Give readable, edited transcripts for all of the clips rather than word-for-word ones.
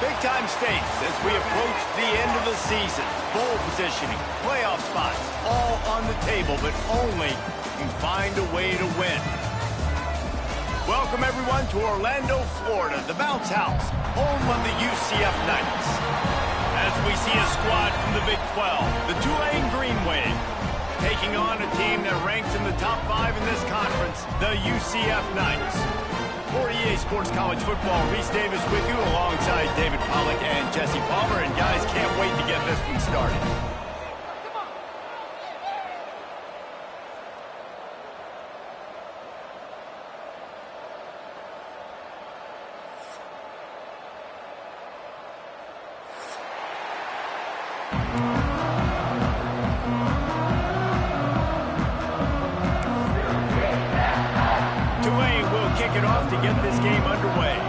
Big-time stakes as we approach the end of the season. Bowl positioning, playoff spots, all on the table, but only you find a way to win. Welcome, everyone, to Orlando, Florida, the Bounce House, home of the UCF Knights. As we see a squad from the Big 12, the Tulane Green Wave, taking on a team that ranks in the top 5 in this conference, the UCF Knights. For EA Sports College Football, Reese Davis with you alongside David Pollack and Jesse Palmer. And guys, can't wait to get this one started. Tulane will kick it off to get this game underway.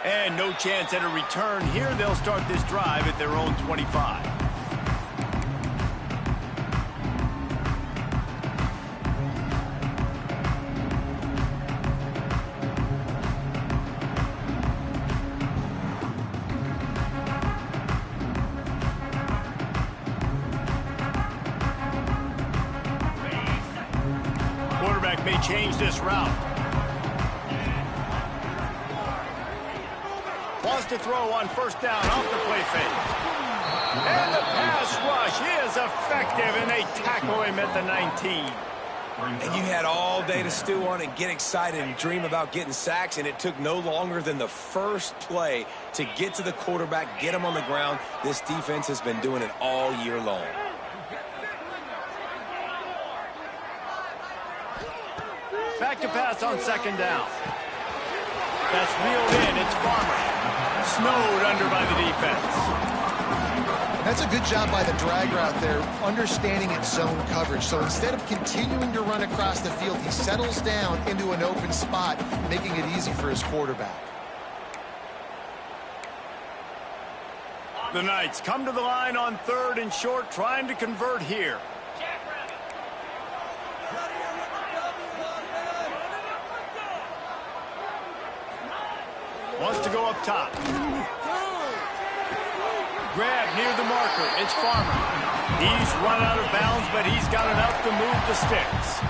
And no chance at a return here. They'll start this drive at their own 25. Quarterback may change this route. Wants to throw on first down off the play fake. And the pass rush is effective, and they tackle him at the 19. And you had all day to stew on and get excited and dream about getting sacks, and it took no longer than the first play to get to the quarterback, get him on the ground. This defense has been doing it all year long. Back to pass on second down. That's reeled in. It's Farmer. Snowed under by the defense. That's a good job by the drag route there, understanding its zone coverage. So instead of continuing to run across the field, he settles down into an open spot, making it easy for his quarterback. The Knights come to the line on third and short, trying to convert here. Wants to go up top. Grab near the marker. It's Farmer. He's run out of bounds, but he's got enough to move the sticks.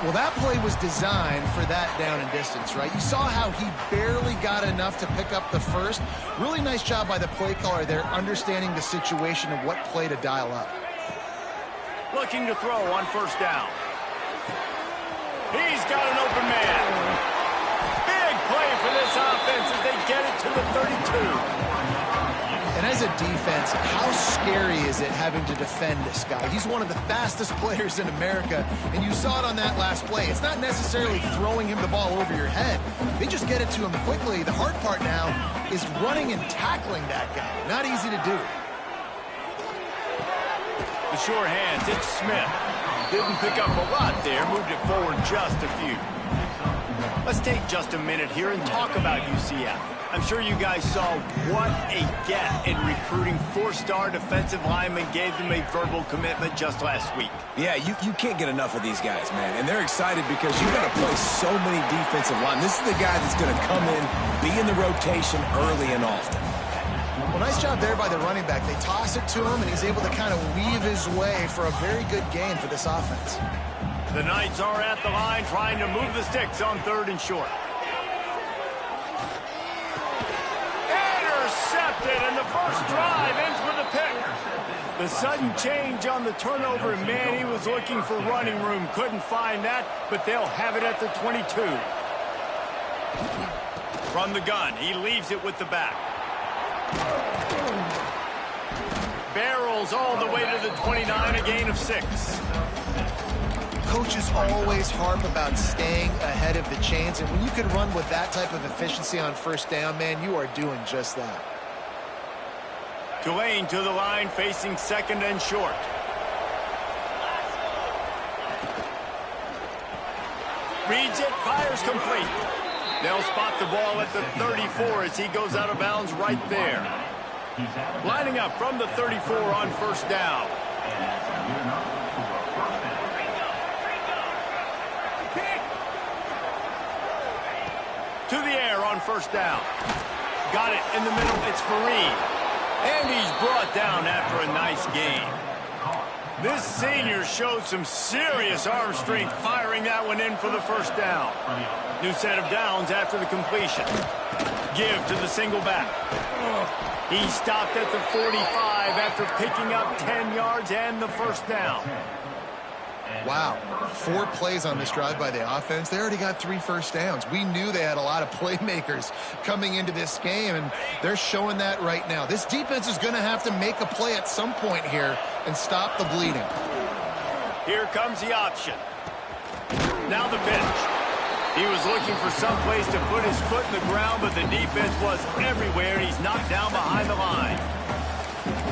Well, that play was designed for that down and distance, right? You saw how he barely got enough to pick up the first. Really nice job by the play caller there, understanding the situation and what play to dial up. Looking to throw on first down. He's got an open man. Play for this offense as they get it to the 32. And as a defense, how scary is it having to defend this guy? He's one of the fastest players in America, and you saw it on that last play. It's not necessarily throwing him the ball over your head. They just get it to him quickly. The hard part now is running and tackling that guy. Not easy to do. The sure hands, it's Smith. Didn't pick up a lot there, moved it forward just a few. Let's take just a minute here and talk about UCF. I'm sure you guys saw what a get in recruiting. 4-star defensive linemen gave them a verbal commitment just last week. Yeah, you can't get enough of these guys, man. And they're excited because you're going to play so many defensive line. This is the guy that's going to come in, be in the rotation early and often. Well, nice job there by the running back. They toss it to him, and he's able to kind of weave his way for a very good gain for this offense. The Knights are at the line trying to move the sticks on third and short. Intercepted, and the first drive ends with a pick. The sudden change on the turnover, and man, he was looking for running room. Couldn't find that, but they'll have it at the 22. From the gun, he leaves it with the back. Barrels all the way to the 29, a gain of 6. Coaches always harp about staying ahead of the chains, and when you can run with that type of efficiency on first down, man, you are doing just that. Tulane to the line, facing second and short. Reads it, fires complete. They'll spot the ball at the 34 as he goes out of bounds right there. Lining up from the 34 on first down. first down. Got it in the middle. It's Fareed. And he's brought down after a nice gain. This senior showed some serious arm strength firing that one in for the first down. New set of downs after the completion. Give to the single back. He stopped at the 45 after picking up 10 yards and the first down. Wow, 4 plays on this drive by the offense. They already got 3 first downs. We knew they had a lot of playmakers coming into this game, and they're showing that right now. This defense is going to have to make a play at some point here and stop the bleeding. Here comes the option. Now the pitch. He was looking for some place to put his foot in the ground, but the defense was everywhere. He's knocked down behind the line.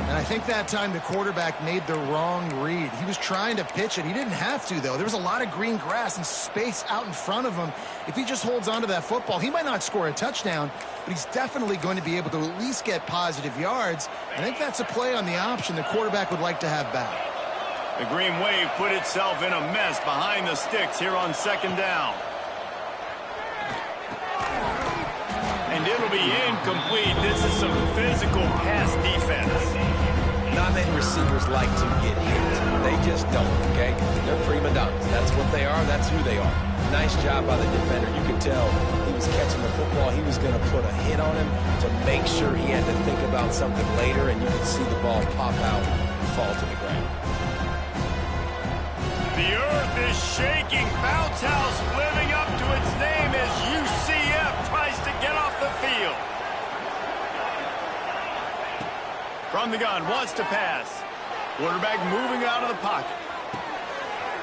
And I think that time the quarterback made the wrong read. He was trying to pitch it. He didn't have to, though. There was a lot of green grass and space out in front of him. If he just holds on to that football, he might not score a touchdown, but he's definitely going to be able to at least get positive yards. I think that's a play on the option the quarterback would like to have back. The Green Wave put itself in a mess behind the sticks here on second down. And it'll be incomplete. This is some physical pass defense. Not many receivers like to get hit. They just don't, okay? They're prima donnas. That's what they are. That's who they are. Nice job by the defender. You could tell he was catching the football. He was going to put a hit on him to make sure he had to think about something later, and you could see the ball pop out and fall to the ground. The earth is shaking. Bounce House living up to its name as UCF tries to get off the field. From the gun, wants to pass. Quarterback moving out of the pocket.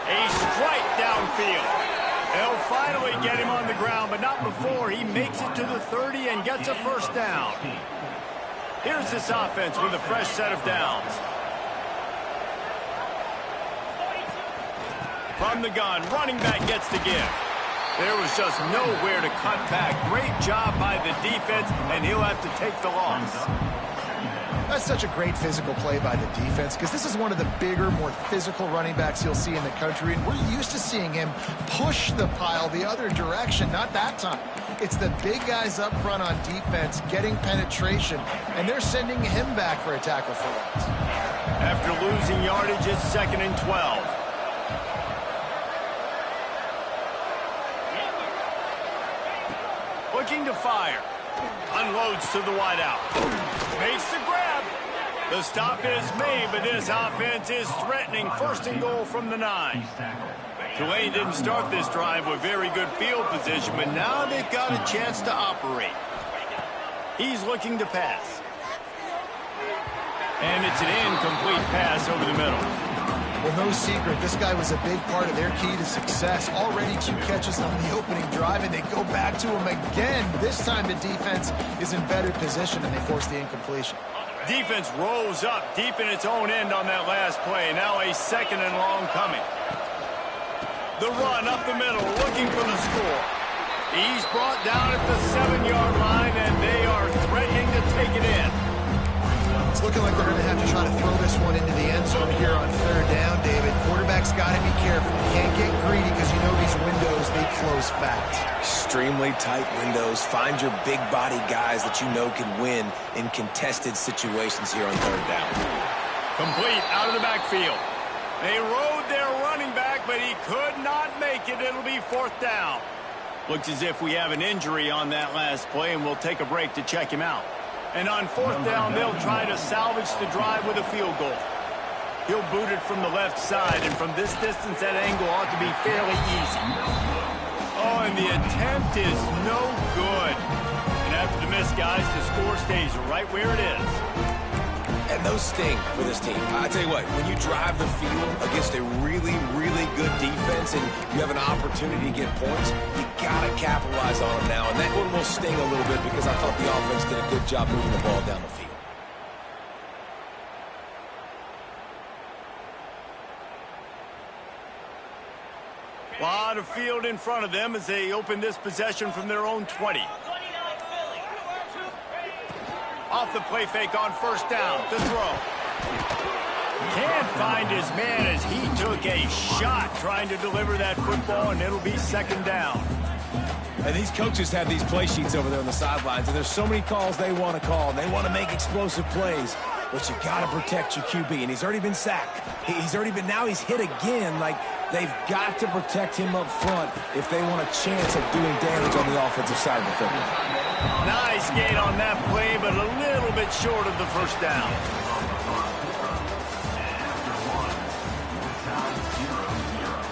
A strike downfield. They'll finally get him on the ground, but not before he makes it to the 30 and gets a first down. Here's this offense with a fresh set of downs. From the gun, running back gets the give. There was just nowhere to cut back. Great job by the defense, and he'll have to take the loss. That's such a great physical play by the defense because this is one of the bigger, more physical running backs you'll see in the country, and we're used to seeing him push the pile the other direction. Not that time. It's the big guys up front on defense getting penetration, and they're sending him back for a tackle for loss. After losing yardage, it's 2nd and 12. Looking to fire. Unloads to the wideout. Makes the grab. The stop is made, but this offense is threatening 1st and goal from the 9. Tulane didn't start this drive with very good field position, but now they've got a chance to operate. He's looking to pass. And it's an incomplete pass over the middle. Well, no secret, this guy was a big part of their key to success. Already 2 catches on the opening drive, and they go back to him again. This time the defense is in better position, and they force the incompletion. Defense rolls up deep in its own end on that last play. Now a 2nd and long coming. The run up the middle, looking for the score. He's brought down at the 7-yard line, and they are threatening to take it in. It's looking like they're going to have to try to throw this one into the end zone here on 3rd down, David. Quarterback's got to be careful. Can't get greedy because you know these windows, they close fast. Extremely tight windows. Find your big body guys that you know can win in contested situations here on 3rd down. Complete out of the backfield. They rode their running back, but he could not make it. It'll be 4th down. Looks as if we have an injury on that last play, and we'll take a break to check him out. And on 4th down, they'll try to salvage the drive with a field goal. He'll boot it from the left side, and from this distance, that angle ought to be fairly easy. Oh, and the attempt is no good. And after the miss, guys, the score stays right where it is. And those sting for this team. I tell you what, when you drive the field against a really, really good defense and you have an opportunity to get points, you got to capitalize on them now. And that one will sting a little bit because I thought the offense did a good job moving the ball down the field. A lot of field in front of them as they open this possession from their own 20. Off the play fake on 1st down. The throw. Can't find his man as he took a shot trying to deliver that football, and it'll be 2nd down. And these coaches have these play sheets over there on the sidelines, and there's so many calls they want to call, and they want to make explosive plays. But you got to protect your QB, and he's already been sacked. Now he's hit again. Like, they've got to protect him up front if they want a chance of doing damage on the offensive side of the football. Nice gain on that play, but a little bit short of the first down.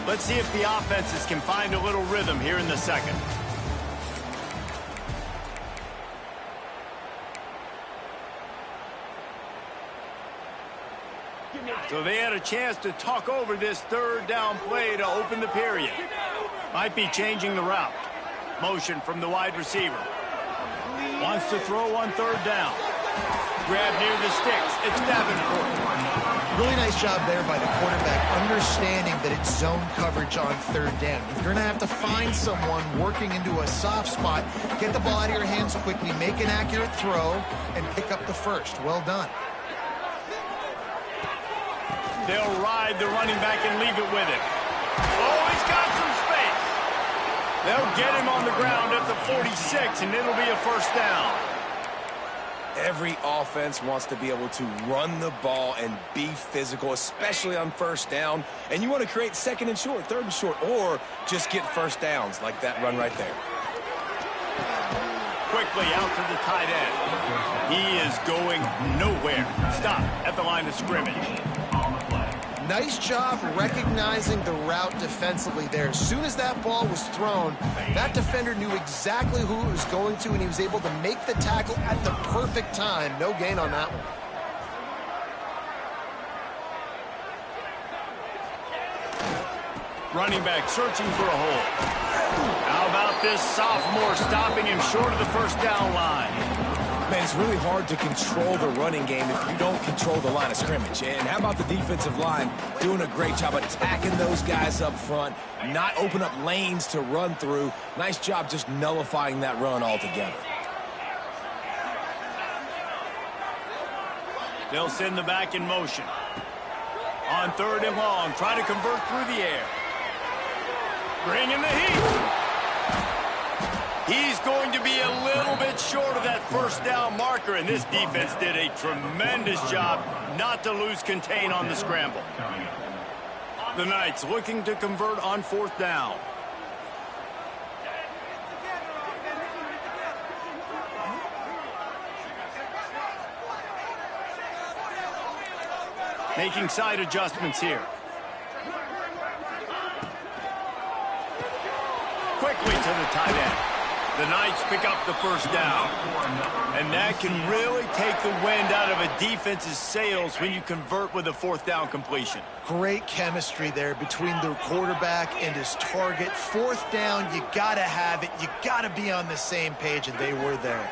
Let's see if the offenses can find a little rhythm here in the second. So they had a chance to talk over this third down play to open the period. Might be changing the route. Motion from the wide receiver. Wants to throw on third down. Grab near the sticks. It's Davenport. Really nice job there by the quarterback, understanding that it's zone coverage on third down. If you're going to have to find someone working into a soft spot, get the ball out of your hands quickly, make an accurate throw, and pick up the first. Well done. They'll ride the running back and leave it with him. Oh, he's got some space. They'll get him on the ground at the 46, and it'll be a first down. Every offense wants to be able to run the ball and be physical, especially on first down. And you want to create second and short, third and short, or just get first downs like that run right there. Quickly out to the tight end. He is going nowhere. Stop at the line of scrimmage. Nice job recognizing the route defensively there. As soon as that ball was thrown, that defender knew exactly who it was going to, and he was able to make the tackle at the perfect time. No gain on that one. Running back searching for a hole. How about this sophomore stopping him short of the first down line? Man, it's really hard to control the running game if you don't control the line of scrimmage. And how about the defensive line doing a great job attacking those guys up front, not open up lanes to run through. Nice job just nullifying that run altogether. They'll send the back in motion. On third and long, try to convert through the air. Bring in the heat. He's going to be a little bit short of that first down marker, and this defense did a tremendous job not to lose contain on the scramble. The Knights looking to convert on fourth down. Making side adjustments here. Quickly to the tight end. The Knights pick up the first down. And that can really take the wind out of a defense's sails when you convert with a fourth down completion. Great chemistry there between the quarterback and his target. Fourth down, you got to have it. You got to be on the same page, and they were there.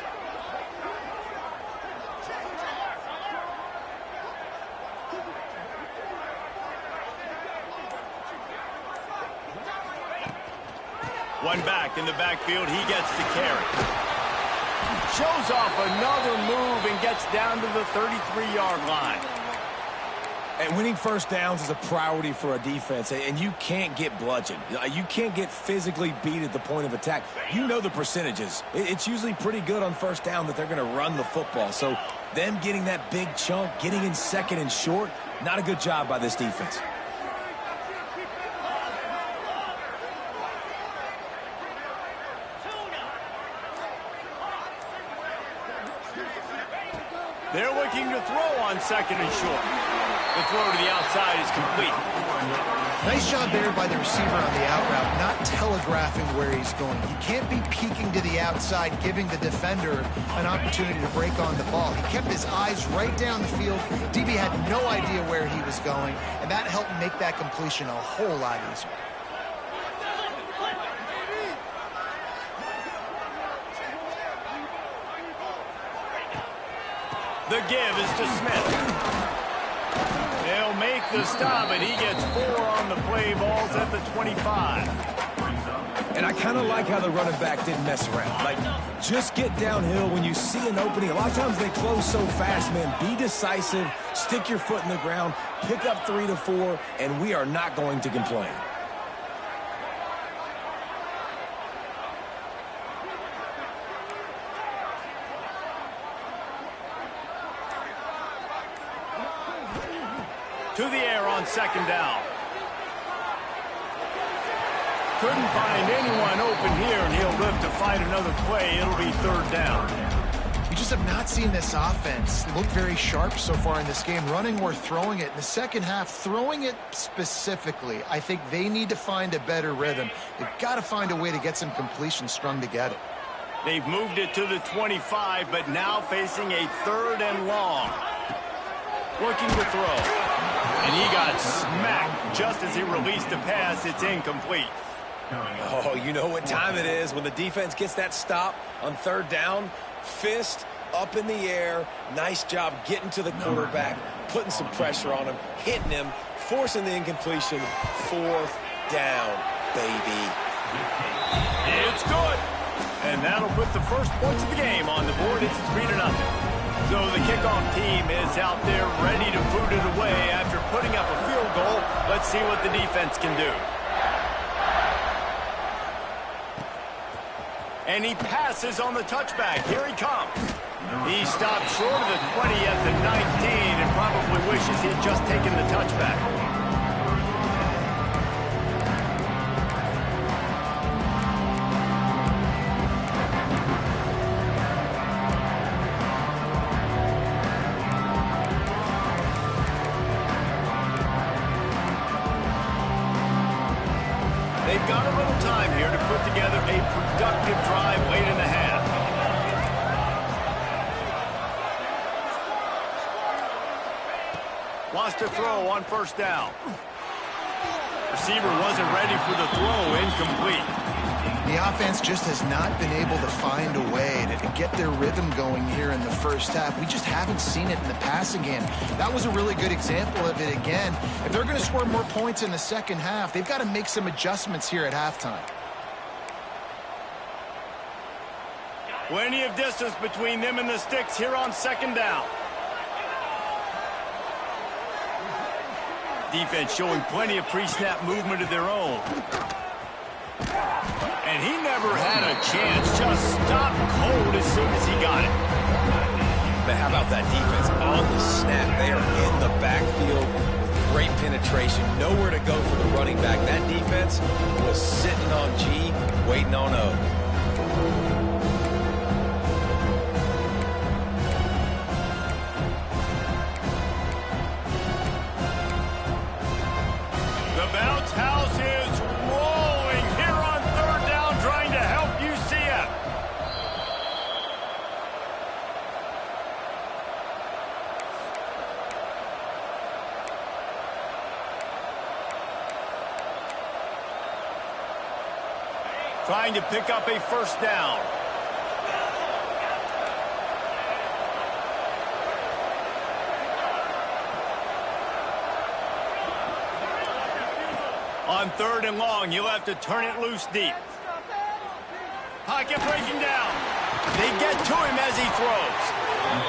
One back in the backfield, he gets the carry. Shows off another move and gets down to the 33-yard line. And winning first downs is a priority for a defense, and you can't get bludgeoned. You can't get physically beat at the point of attack. You know the percentages. It's usually pretty good on first down that they're going to run the football. So them getting that big chunk, getting in second and short, not a good job by this defense. They're looking to throw on second and short. The throw to the outside is complete. Nice job there by the receiver on the out route, not telegraphing where he's going. You can't be peeking to the outside, giving the defender an opportunity to break on the ball. He kept his eyes right down the field. DB had no idea where he was going, and that helped make that completion a whole lot easier. The give is to Smith. They'll make the stop, and he gets 4 on the play. Ball's at the 25. And I kind of like how the running back didn't mess around. Like, just get downhill when you see an opening. A lot of times they close so fast, man. Be decisive, stick your foot in the ground, pick up 3 to 4, and we are not going to complain. to the air on second down. Couldn't find anyone open here, and he'll live to fight another play. It'll be third down. We just have not seen this offense look very sharp so far in this game, running or throwing it. In the second half, throwing it specifically, I think they need to find a better rhythm. They've got to find a way to get some completions strung together. They've moved it to the 25, but now facing a third and long. Looking to throw. And he got smacked just as he released the pass. It's incomplete. Oh, you know what time it is when the defense gets that stop on third down. Fist up in the air. Nice job getting to the quarterback, putting some pressure on him, hitting him, forcing the incompletion. Fourth down, baby. It's good. And that'll put the first points of the game on the board. It's 3-0. So the kickoff team is out there ready to boot it away after putting up a field goal. Let's see what the defense can do. And he passes on the touchback. Here he comes. He stopped short of the 20 at the 19 and probably wishes he'd just taken the touchback. They've got a little time here to put together a productive drive late in the half. Lost a throw on first down. Receiver wasn't ready for the throw, incomplete. The offense just has not been able to find a way to get their rhythm going here in the first half. We just haven't seen it in the passing game. That was a really good example of it again. If they're going to score more points in the second half, they've got to make some adjustments here at halftime. Plenty of distance between them and the sticks here on second down. Defense showing plenty of pre-snap movement of their own. And he never had a chance. Just stopped cold as soon as he got it. But how about that defense on the snap? They are in the backfield with great penetration. Nowhere to go for the running back. That defense was sitting on G, waiting on O. The bounce house is rolling here on third down, trying to help UCF. Trying to pick up a first down. On third and long, you'll have to turn it loose deep. Pocket breaking down. They get to him as he throws.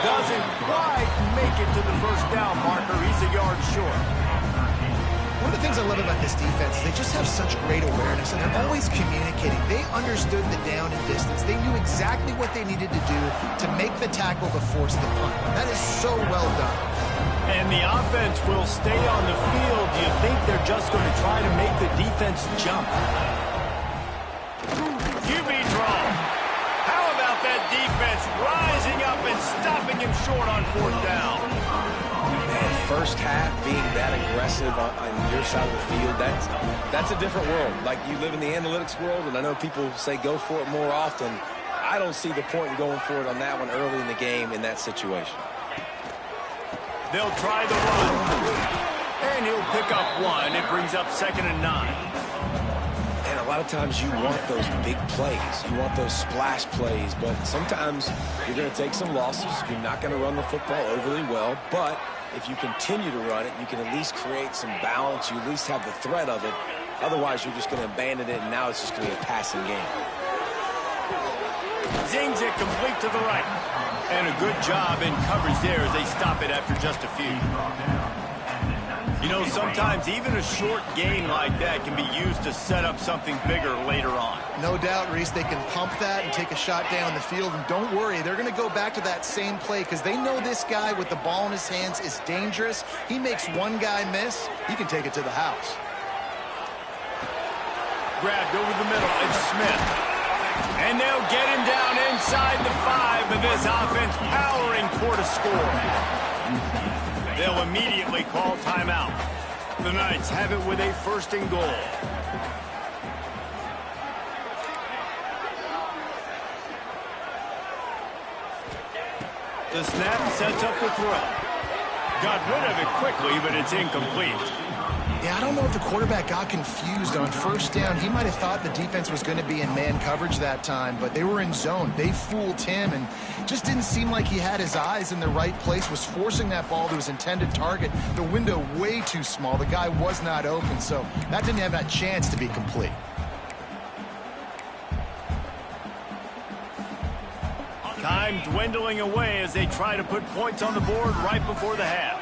Doesn't quite make it to the first down marker. He's a yard short. One of the things I love about this defense is they just have such great awareness, and they're always communicating. They understood the down and distance. They knew exactly what they needed to do to make the tackle to force the punt. That is so well done. And the offense will stay on the field. Do you think they're just going to try to make the defense jump? QB draw. How about that defense rising up and stopping him short on fourth down? Man, first half being that aggressive on your side of the field, that's a different world. Like, you live in the analytics world, and I know people say go for it more often. I don't see the point in going for it on that one early in the game in that situation. They'll try the run. And he'll pick up one. It brings up 2nd and 9. And a lot of times you want those big plays. You want those splash plays. But sometimes you're going to take some losses. You're not going to run the football overly well. But if you continue to run it, you can at least create some balance. You at least have the threat of it. Otherwise, you're just going to abandon it, and now it's just going to be a passing game. Zings it complete to the right. And a good job in coverage there as they stop it after just a few. You know, sometimes even a short gain like that can be used to set up something bigger later on. No doubt, Reese, they can pump that and take a shot down the field. And don't worry, they're going to go back to that same play because they know this guy with the ball in his hands is dangerous. He makes one guy miss, he can take it to the house. Grabbed over the middle, it's Smith. And they'll get him down inside the 5, but this offense powering toward a score. They'll immediately call timeout. The Knights have it with a 1st and goal. The snap sets up the throw. Got rid of it quickly, but it's incomplete. Yeah, I don't know if the quarterback got confused on 1st down. He might have thought the defense was going to be in man coverage that time, but they were in zone. They fooled him and just didn't seem like he had his eyes in the right place, was forcing that ball to his intended target. The window way too small. The guy was not open, so that didn't have that chance to be complete. Time dwindling away as they try to put points on the board right before the half.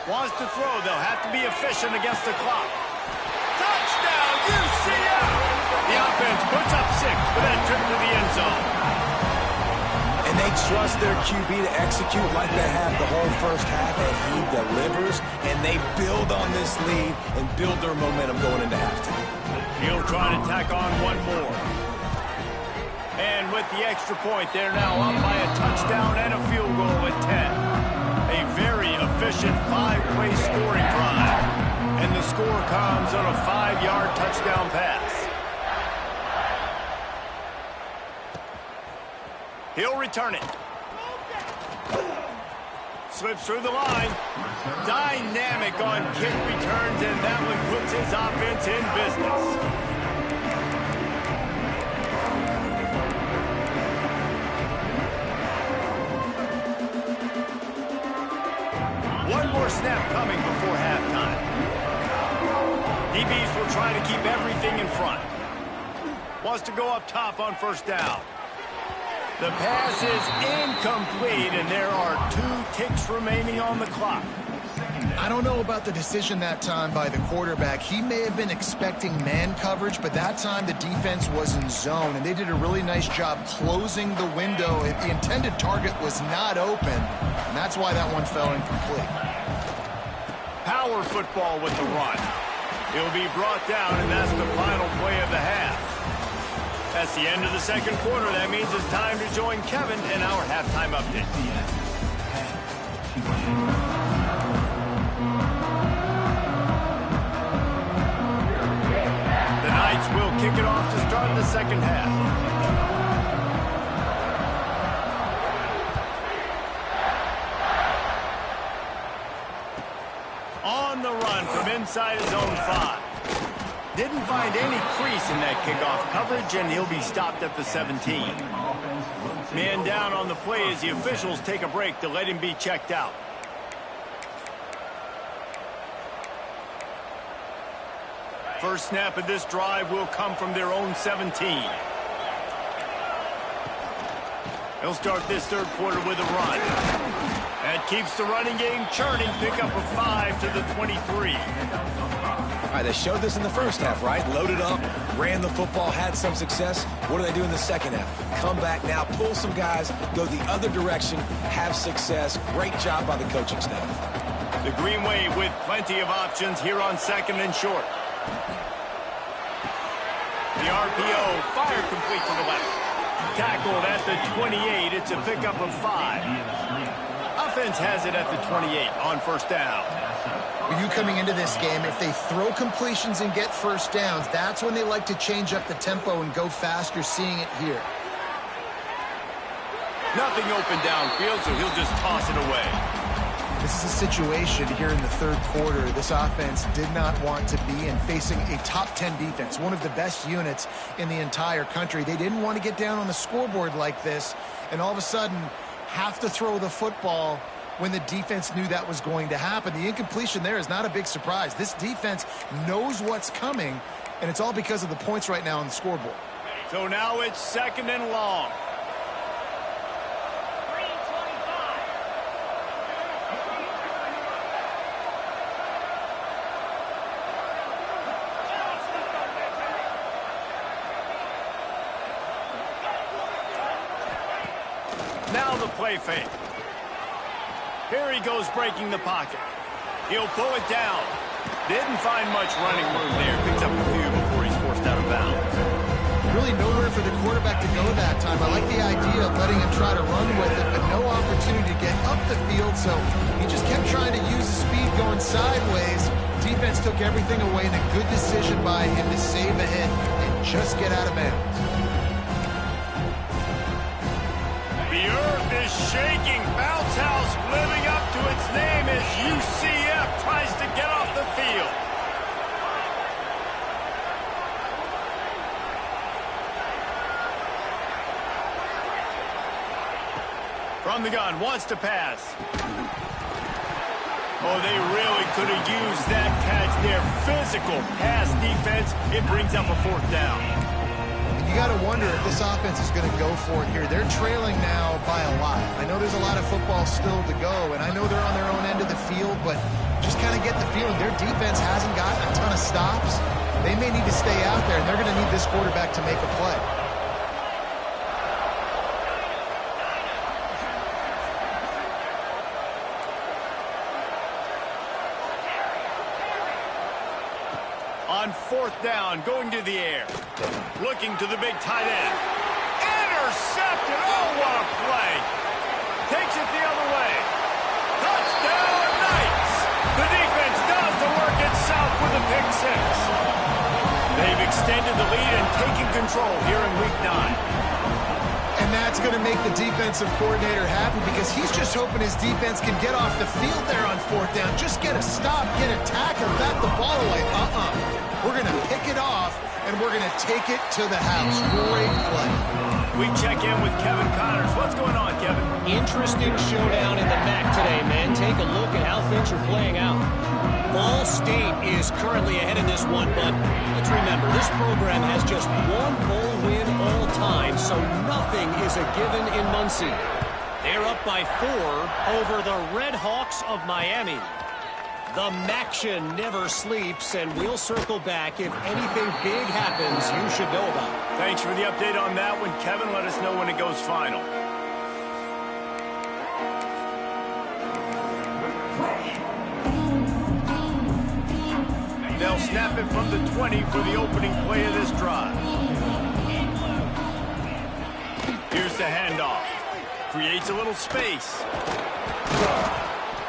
Wants to throw. They'll have to be efficient against the clock. Touchdown, UCF! The offense puts up 6 for that trip to the end zone. And they trust their QB to execute like they have the whole first half, and he delivers, and they build on this lead and build their momentum going into halftime. He'll try to tack on one more. And with the extra point, they're now up by a touchdown and a field goal at 10. A very efficient 5-play scoring drive. And the score comes on a 5-yard touchdown pass. He'll return it. Slips through the line. Dynamic on kick returns, and that one puts his offense in business. One more snap coming before halftime. DBs will try to keep everything in front. Wants to go up top on 1st down. The pass is incomplete, and there are 2 ticks remaining on the clock. I don't know about the decision that time by the quarterback. He may have been expecting man coverage, but that time the defense was in zone, and they did a really nice job closing the window. The intended target was not open, and that's why that one fell incomplete. Power football with the run. He'll be brought down, and that's the final play of the half. That's the end of the 2nd quarter. That means it's time to join Kevin in our halftime update. The Knights will kick it off to start the 2nd half. On the run from inside his own 5. Didn't find any crease in that kickoff coverage, and he'll be stopped at the 17. Man down on the play as the officials take a break to let him be checked out. First snap of this drive will come from their own 17. He'll start this 3rd quarter with a run. That keeps the running game churning. Pick up a 5 to the 23. All right, they showed this in the first half, right? Loaded up, ran the football, had some success. What do they do in the second half? Come back now, pull some guys, go the other direction, have success. Great job by the coaching staff. The Green Wave with plenty of options here on 2nd and short. The RPO fired complete to the left. Tackled at the 28. It's a pickup of 5. Offense has it at the 28 on 1st down. You coming into this game, if they throw completions and get 1st downs, that's when they like to change up the tempo and go fast. You're seeing it here. Nothing open downfield, so he'll just toss it away. This is a situation here in the 3rd quarter this offense did not want to be in, facing a top 10 defense, one of the best units in the entire country. They didn't want to get down on the scoreboard like this, and all of a sudden have to throw the football when the defense knew that was going to happen. The incompletion there is not a big surprise. This defense knows what's coming, and it's all because of the points right now on the scoreboard. So now it's 2nd and long. now the play fake. Here he goes breaking the pocket. He'll pull it down. Didn't find much running room there. Picks up a few before he's forced out of bounds. Really nowhere for the quarterback to go that time. I like the idea of letting him try to run with it, but no opportunity to get up the field, so he just kept trying to use the speed going sideways. Defense took everything away, and a good decision by him to save a hit and just get out of bounds. The earth is shaking. Bounce House living up to its name as UCF tries to get off the field. From the gun, wants to pass. Oh, they really could have used that catch there. Physical pass defense. It brings up a fourth down. You got to wonder if this offense is going to go for it here. They're trailing now by a lot. I know there's a lot of football still to go, and I know they're on their own end of the field, but just kind of get the feeling their defense hasn't gotten a ton of stops. They may need to stay out there, and they're going to need this quarterback to make a play. On fourth down, going to the air. Looking to the big tight end. Intercepted. Oh, what a play. Takes it the other way. Touchdown, Knights. The defense does the work itself with a pick six. They've extended the lead and taken control here in week 9. And that's going to make the defensive coordinator happy because he's just hoping his defense can get off the field there on fourth down. Just get a stop, get a tackle, bat the ball away. We're going to pick it off, and we're going to take it to the house. Great play. We check in with Kevin Connors. What's going on, Kevin? Interesting showdown in the MAC today, man. Take a look at how things are playing out. Ball State is currently ahead in this one, but let's remember, this program has just one bowl win all time, so nothing is a given in Muncie. They're up by 4 over the Red Hawks of Miami. The MACtion never sleeps, and we'll circle back if anything big happens you should know about. Thanks for the update on that one, Kevin. Let us know when it goes final. They'll snap it from the 20 for the opening play of this drive. Here's the handoff. Creates a little space.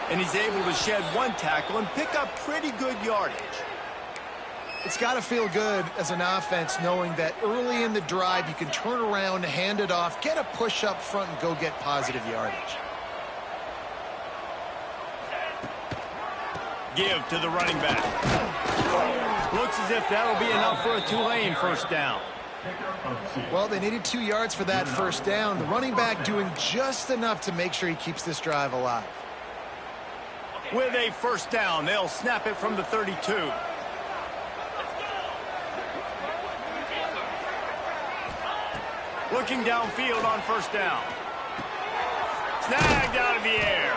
And he's able to shed one tackle and pick up pretty good yardage. It's got to feel good as an offense knowing that early in the drive you can turn around, hand it off, get a push up front, and go get positive yardage. Give to the running back. Looks as if that'll be enough for a Tulane first down. Well, they needed 2 yards for that first down. The running back doing just enough to make sure he keeps this drive alive. With a first down, they'll snap it from the 32. Looking downfield on first down. Snagged out of the air.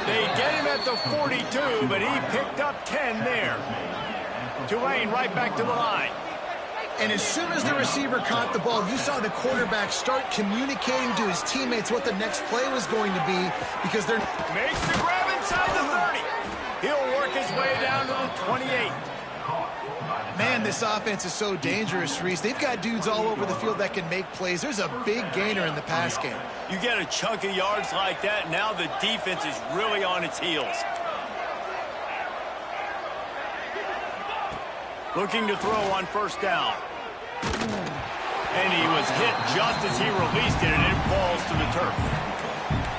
They get him at the 42, but he picked up 10 there. Tulane right back to the line. And as soon as the receiver caught the ball, you saw the quarterback start communicating to his teammates what the next play was going to be because they're... Makes the grab inside the 30. He'll work his way down to the 28. Man, this offense is so dangerous, Reese. They've got dudes all over the field that can make plays. There's a big gainer in the pass game. You get a chunk of yards like that, now the defense is really on its heels. Looking to throw on first down. And he was hit just as he released it, and it falls to the turf.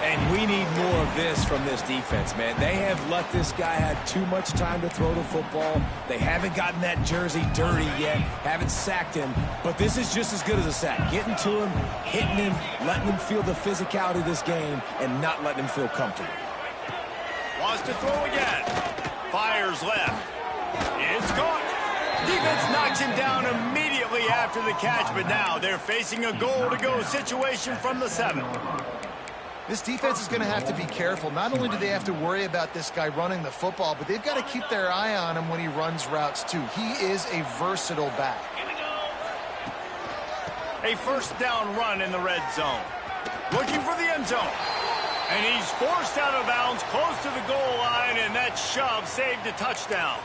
And we need more of this from this defense, man. They have let this guy have too much time to throw the football. They haven't gotten that jersey dirty yet, haven't sacked him. But this is just as good as a sack. Getting to him, hitting him, letting him feel the physicality of this game, and not letting him feel comfortable. Wants to throw again. Fires left. It's caught. Defense knocks him down immediately after the catch, but now they're facing a goal-to-go situation from the 7. This defense is going to have to be careful. Not only do they have to worry about this guy running the football, but they've got to keep their eye on him when he runs routes, too. He is a versatile back. A first down run in the red zone. Looking for the end zone. And he's forced out of bounds close to the goal line, and that shove saved a touchdown.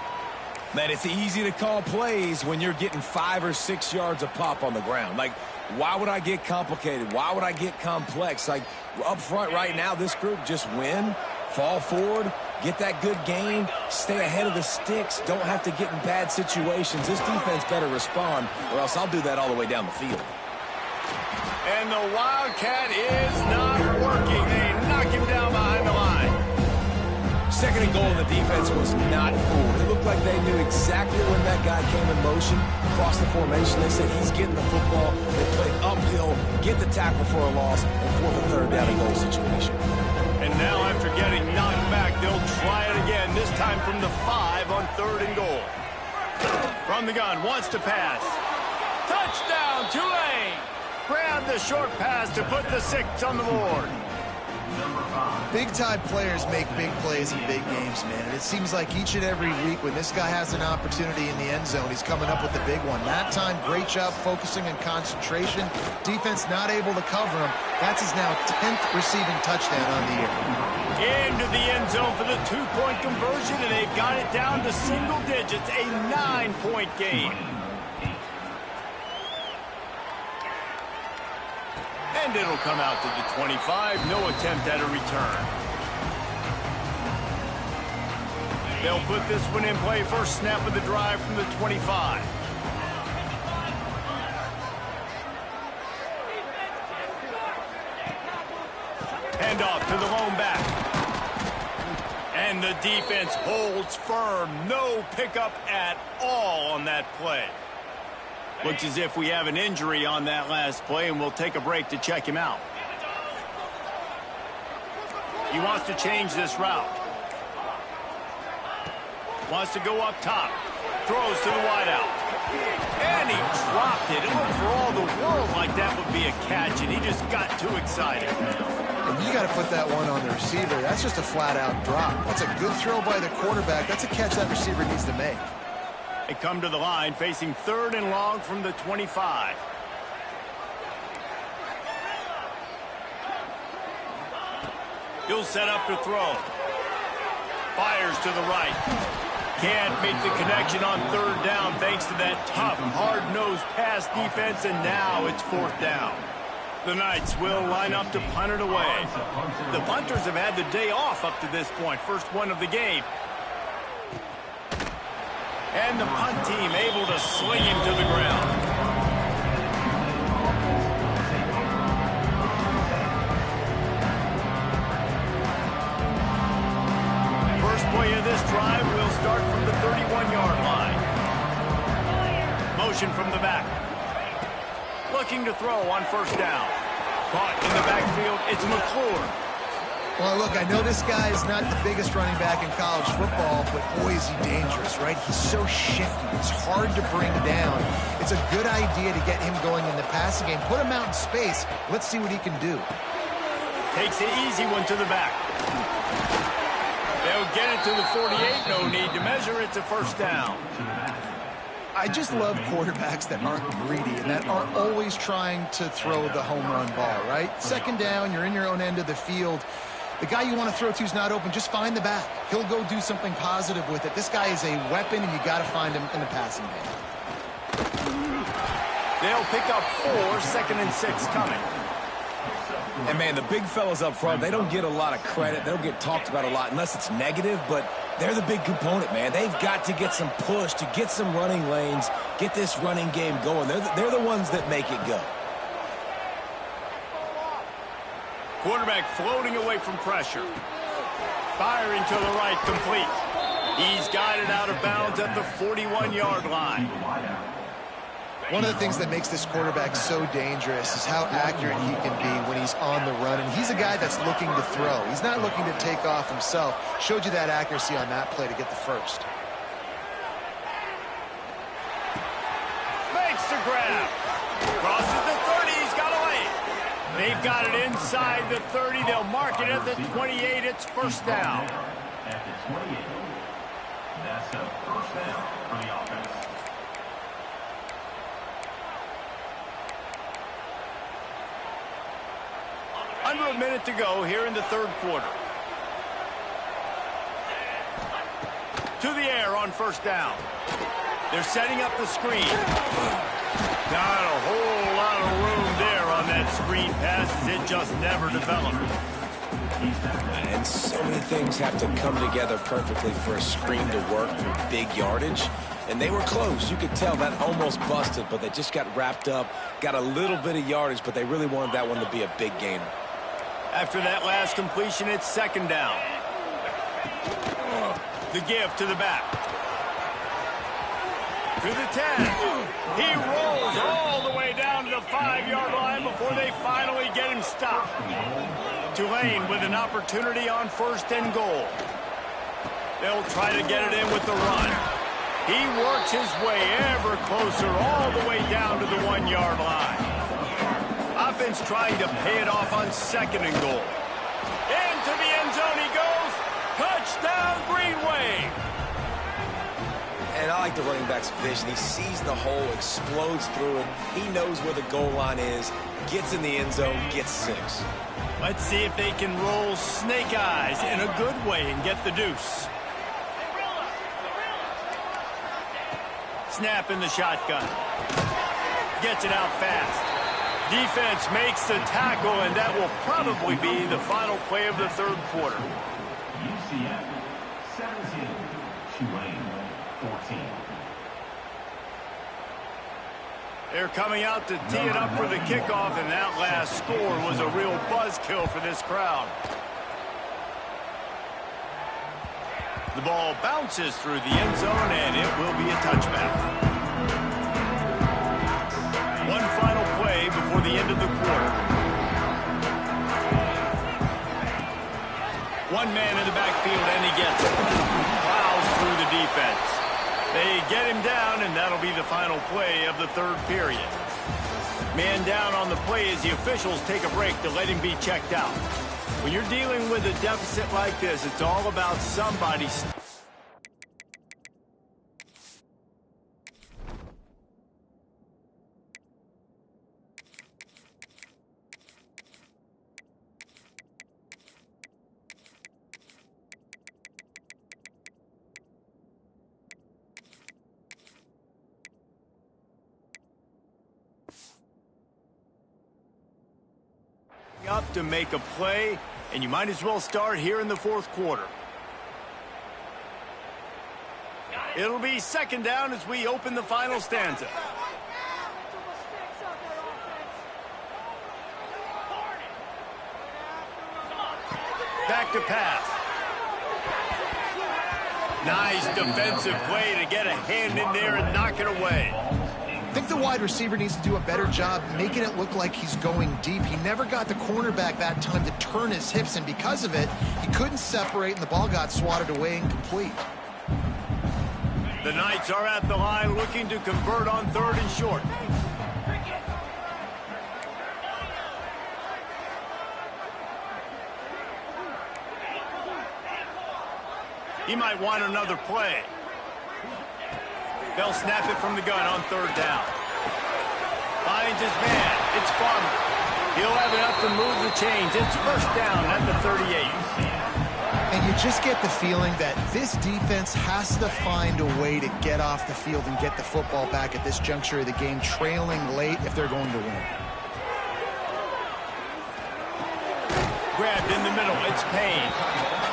Man, it's easy to call plays when you're getting 5 or 6 yards a pop on the ground. Like, why would I get complicated? Why would I get complex? Like, up front right now, this group just win, fall forward, get that good gain, stay ahead of the sticks, don't have to get in bad situations. This defense better respond, or else I'll do that all the way down the field. And the Wildcat is not working. They knock him down behind the line. Second and goal, and the defense was not fooled. It looked like they knew exactly when that guy came in motion, across the formation. They said he's getting the football. They played uphill, get the tackle for a loss, and fourth and third down and goal situation. And now after getting knocked back, they'll try it again, this time from the 5 on 3rd and goal. From the gun, wants to pass. Touchdown, Tulane! Grab the short pass to put the 6 on the board. Big-time players make big plays in big games, man. And it seems like each and every week when this guy has an opportunity in the end zone, he's coming up with the big one. That time, great job focusing and concentration. Defense not able to cover him. That's his now 10th receiving touchdown on the year. Into the end zone for the 2-point conversion, and they've got it down to single digits, a 9-point game. And it'll come out to the 25. No attempt at a return. They'll put this one in play. First snap of the drive from the 25. Handoff to the lone back. And the defense holds firm. No pickup at all on that play. Looks as if we have an injury on that last play, and we'll take a break to check him out. He wants to change this route. Wants to go up top. Throws to the wideout. And he dropped it. It looked for all the world like that would be a catch, and he just got too excited. You got to put that one on the receiver. That's just a flat-out drop. That's a good throw by the quarterback. That's a catch that receiver needs to make. They come to the line, facing 3rd and long from the 25. He'll set up to throw. Fires to the right. Can't make the connection on 3rd down thanks to that tough, hard-nosed pass defense, and now it's 4th down. The Knights will line up to punt it away. The punters have had the day off up to this point, first one of the game. And the punt team able to sling him to the ground. First play of this drive will start from the 31-yard line. Motion from the back. Looking to throw on 1st down. Caught in the backfield, it's McClure. Well, look, I know this guy is not the biggest running back in college football, but boy, is he dangerous, right? He's so shifty. It's hard to bring down. It's a good idea to get him going in the passing game. Put him out in space. Let's see what he can do. Takes the easy one to the back. They'll get it to the 48. No need to measure. It's a 1st down. I just love quarterbacks that aren't greedy and that aren't always trying to throw the home run ball, right? 2nd down, you're in your own end of the field. The guy you want to throw to is not open. Just find the back. He'll go do something positive with it. This guy is a weapon, and you got to find him in the passing game. They'll pick up 4, 2nd and 6 coming. And, man, the big fellas up front, they don't get a lot of credit. They don't get talked about a lot unless it's negative, but they're the big component, man. They've got to get some push, to get some running lanes, get this running game going. They're the ones that make it go. Quarterback floating away from pressure. Firing to the right, complete. He's got it out of bounds at the 41-yard line. One of the things that makes this quarterback so dangerous is how accurate he can be when he's on the run. And he's a guy that's looking to throw. He's not looking to take off himself. Showed you that accuracy on that play to get the first. Makes the grab. Crosses the 30. He's got away. They've got it inside the 30. They'll mark it at the 28. It's 1st down. At the 28. That's a 1st down for the offense. Under a minute to go here in the third quarter. To the air on first down. They're setting up the screen. Not a whole lot of room there on that screen pass as it just never developed. And so many things have to come together perfectly for a screen to work for big yardage. And they were close. You could tell that almost busted, but they just got wrapped up, got a little bit of yardage, but they really wanted that one to be a big gainer. After that last completion, it's second down. The give to the back. To the 10. He rolls all the way down to the 5-yard line before they finally get him stopped. Tulane with an opportunity on first and goal. They'll try to get it in with the run. He works his way ever closer all the way down to the 1-yard line. Offense trying to pay it off on second and goal. Into the end zone he goes. Touchdown, Green Wave. And I like the running back's vision. He sees the hole, explodes through it. He knows where the goal line is, gets in the end zone, gets 6. Let's see if they can roll snake eyes in a good way and get the deuce. Snap in the shotgun. Gets it out fast. Defense makes the tackle, and that will probably be the final play of the third quarter. UCF 17, Tulane 14. They're coming out to tee it up for the kickoff, and that last score was a real buzzkill for this crowd. The ball bounces through the end zone, and it will be a touchback. One final play before the end of the quarter. One man in the backfield, and he gets it. Plows through the defense. They get him down, and that'll be the final play of the third period. Man down on the play as the officials take a break to let him be checked out. When you're dealing with a deficit like this, it's all about somebody. Up to make a play, and you might as well start here in the fourth quarter. It'll be second down as we open the final stanza. Back to pass. Nice defensive play to get a hand in there and knock it away. I think the wide receiver needs to do a better job making it look like he's going deep. He never got the cornerback that time to turn his hips, and because of it, he couldn't separate, and the ball got swatted away incomplete. The Knights are at the line looking to convert on third and short. He might want another play. They'll snap it from the gun on third down. Finds his man. It's Farmer. He'll have enough to move the chains. It's first down at the 38. And you just get the feeling that this defense has to find a way to get off the field and get the football back at this juncture of the game, trailing late if they're going to win. Grabbed in the middle. It's Payne.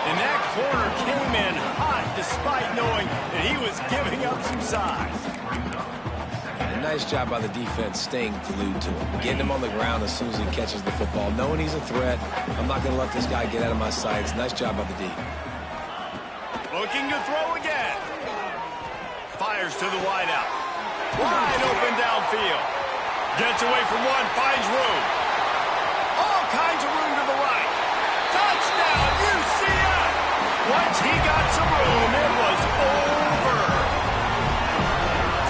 And that corner came in hot despite knowing that he was giving up some size. And nice job by the defense staying glued to him. Getting him on the ground as soon as he catches the football. Knowing he's a threat. I'm not going to let this guy get out of my sights. Nice job by the D. Looking to throw again. Fires to the wideout. Wide open downfield. Gets away from one, finds room. All kinds of room to the right. Touchdown, UCF! Once he got some room, it was over.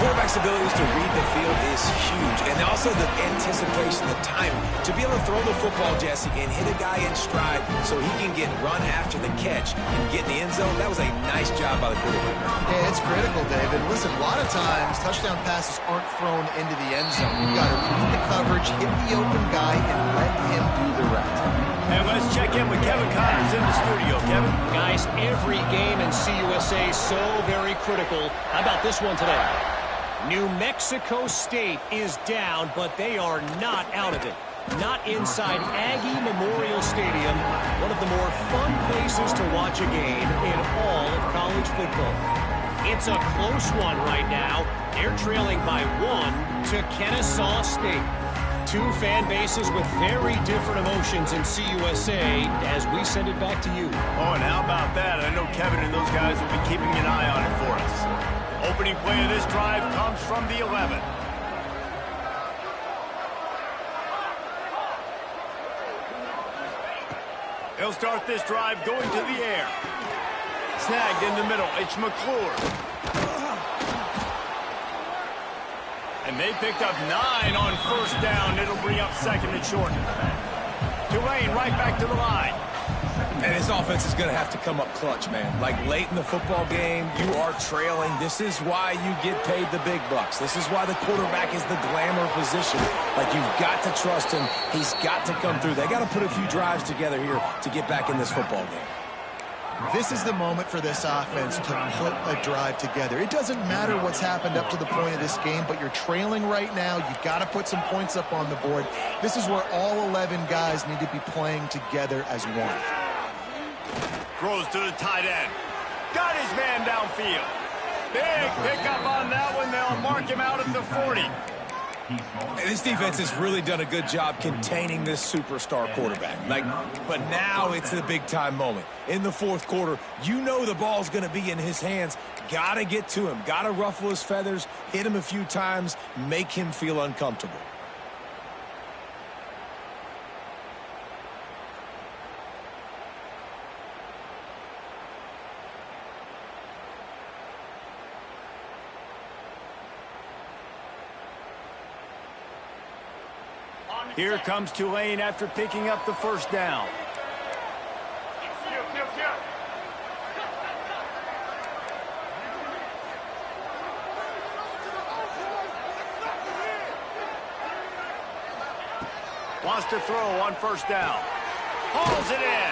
Quarterback's abilities to read the field is huge. And also the anticipation, the time. To be able to throw the football, Jesse, and hit a guy in stride so he can get run after the catch and get in the end zone, that was a nice job by the quarterback. Yeah, it's critical, David. Listen, a lot of times touchdown passes aren't thrown into the end zone. You've got to read the coverage, hit the open guy, and let him do the rest. And let's check in with Kevin Connors in the studio. Kevin? Guys, every game in CUSA is so very critical. How about this one today? New Mexico State is down, but they are not out of it. Not inside Aggie Memorial Stadium, one of the more fun places to watch a game in all of college football. It's a close one right now. They're trailing by 1 to Kennesaw State. Two fan bases with very different emotions in CUSA as we send it back to you. Oh, and how about that? I know Kevin and those guys will be keeping an eye on it for us. Opening play of this drive comes from the 11. He'll start this drive going to the air. Snagged in the middle. It's McClure. And they picked up 9 on first down. It'll bring up second and short. Tulane right back to the line. And his offense is going to have to come up clutch, man. Like late in the football game, you are trailing. This is why you get paid the big bucks. This is why the quarterback is the glamour position. Like, you've got to trust him. He's got to come through. They got to put a few drives together here to get back in this football game. This is the moment for this offense to put a drive together. It doesn't matter what's happened up to the point of this game, but you're trailing right now. You've got to put some points up on the board. This is where all 11 guys need to be playing together as one. Throws to the tight end. Got his man downfield. Big pickup on that one. They'll mark him out at the 40. And this defense has really done a good job containing this superstar quarterback. But now it's the big-time moment. In the fourth quarter, you know the ball's going to be in his hands. Got to get to him. Got to ruffle his feathers, hit him a few times, make him feel uncomfortable. Here comes Tulane after picking up the first down. Wants to throw on first down. Hauls it in.